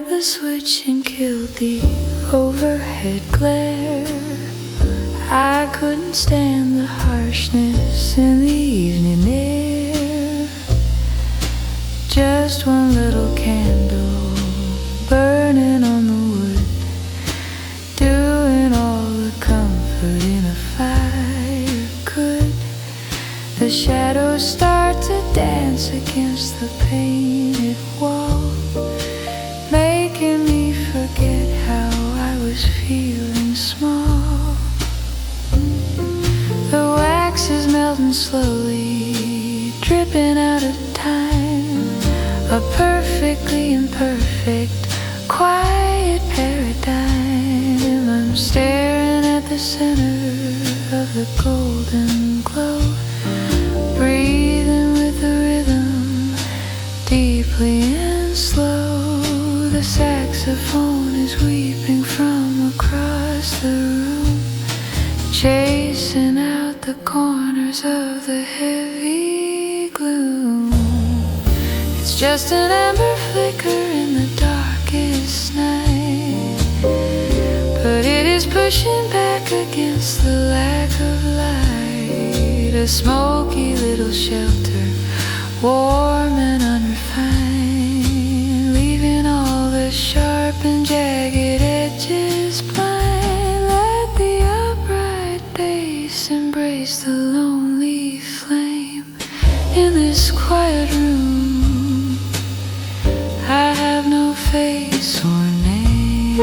The switch and killed the overhead glare. I couldn't stand the harshness in the evening air. Just one little candle burning on the wood, doing all the comfort in a fire could. The shadows start to dance against the painted wall, making me forget how I was feeling small. The wax is melting slowly, dripping out of time. A perfectly imperfect, quiet paradigm. I'm staring at the center of the golden glow, breathing with the rhythm, deeply and slow. The saxophone is weeping from across the room, chasing out the corners of the heavy gloom. It's just an amber flicker in the darkest night, but it is pushing back against the lack of light. A smoky little shelter, warm and unrefined, leaving all the sharp and jagged edges blind. Let the upright bass embrace the lonely flame. In this quiet room, I have no face or name.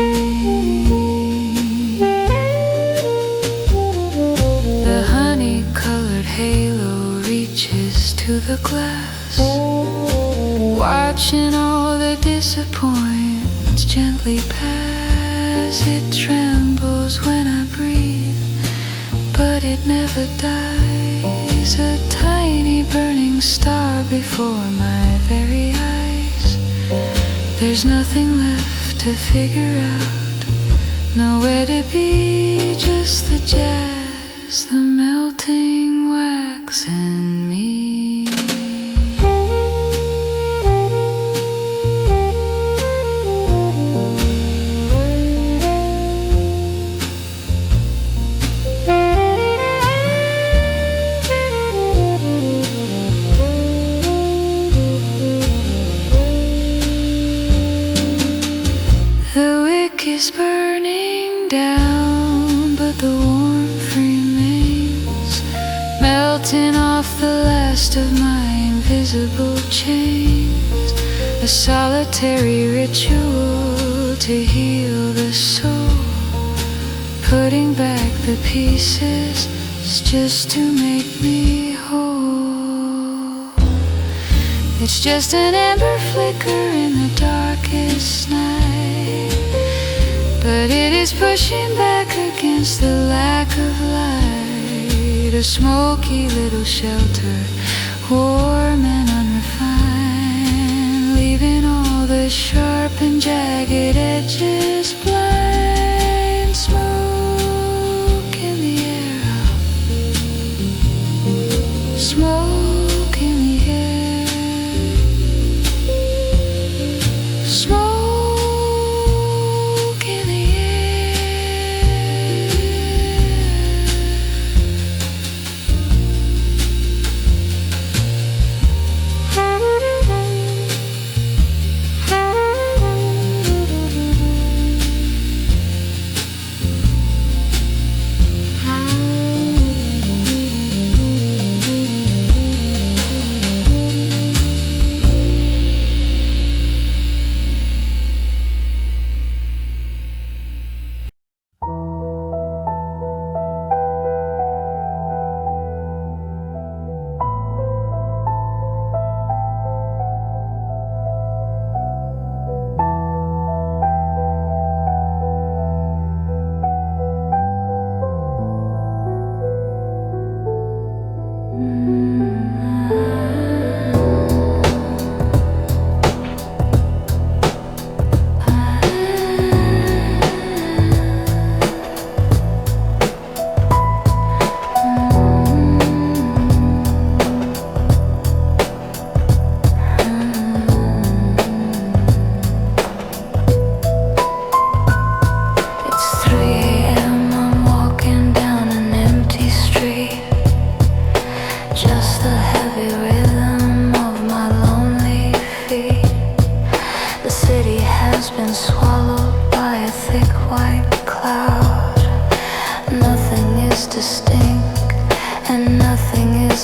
The honey-colored halo reaches to the glass, watching all the disappointments gently pass. It trembles when I breathe, but it never dies. A tiny burning star before my very eyes. There's nothing left to figure out, nowhere to be, just the jazz, the melting wax in me. Is burning down, but the warmth remains, melting off the last of my invisible chains. A solitary ritual to heal the soul, putting back the pieces just to make me whole. It's just an amber flicker in the darkest night, but it is pushing back against the lack of light. A smoky little shelter, warm and unrefined, leaving all the sharp and jagged edges blind. Smoke in the air, smoke in the air, smoke in the air.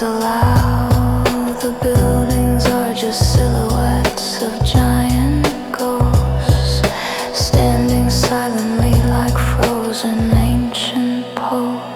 allowed. The buildings are just silhouettes of giant ghosts, standing silently like frozen ancient posts.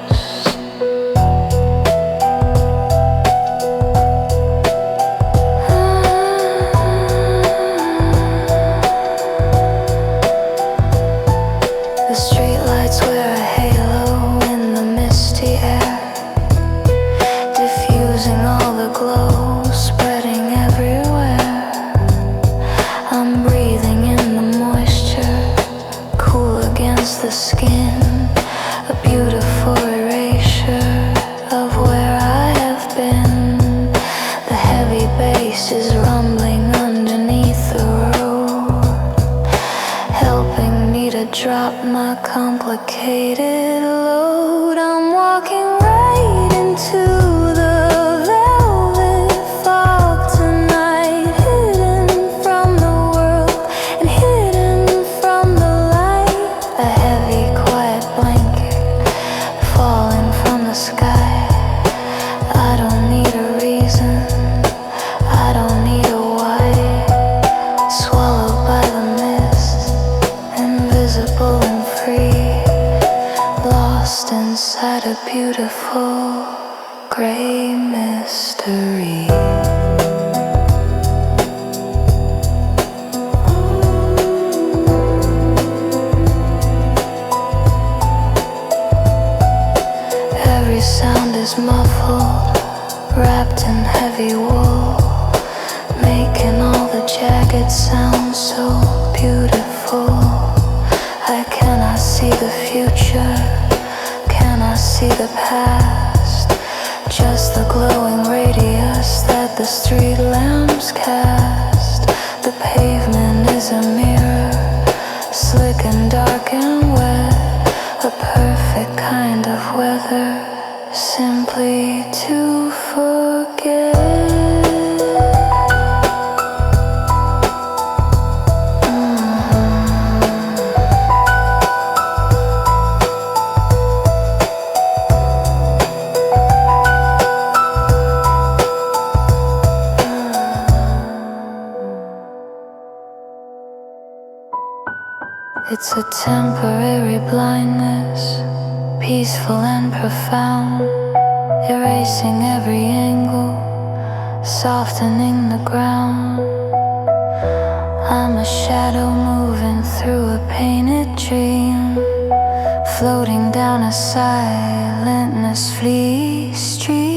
The skin, a beautiful erasure of where I have been. The heavy bass is rumbling underneath the road, helping me to drop my complicated load. I'm walking right into the velvet fog tonight, hidden from the world and hidden from the light. A heavy, quiet blanket falling from the sky. I don't need a reason, I don't need a why. Swallowed by the mist, invisible and free, lost inside a beautiful gray mystery. Every sound is muffled, wrapped in heavy wool, making all the jagged sounds so beautiful. I cannot see the future, cannot see the past, just the glowing radius that the street lamps cast. The pavement is a mirror, slick and dark and wet, a perfect kind of weather, simply to forget. It's a temporary blindness, peaceful and profound, erasing every angle, softening the ground. I'm a shadow moving through a painted dream, floating down a silentness fleet street.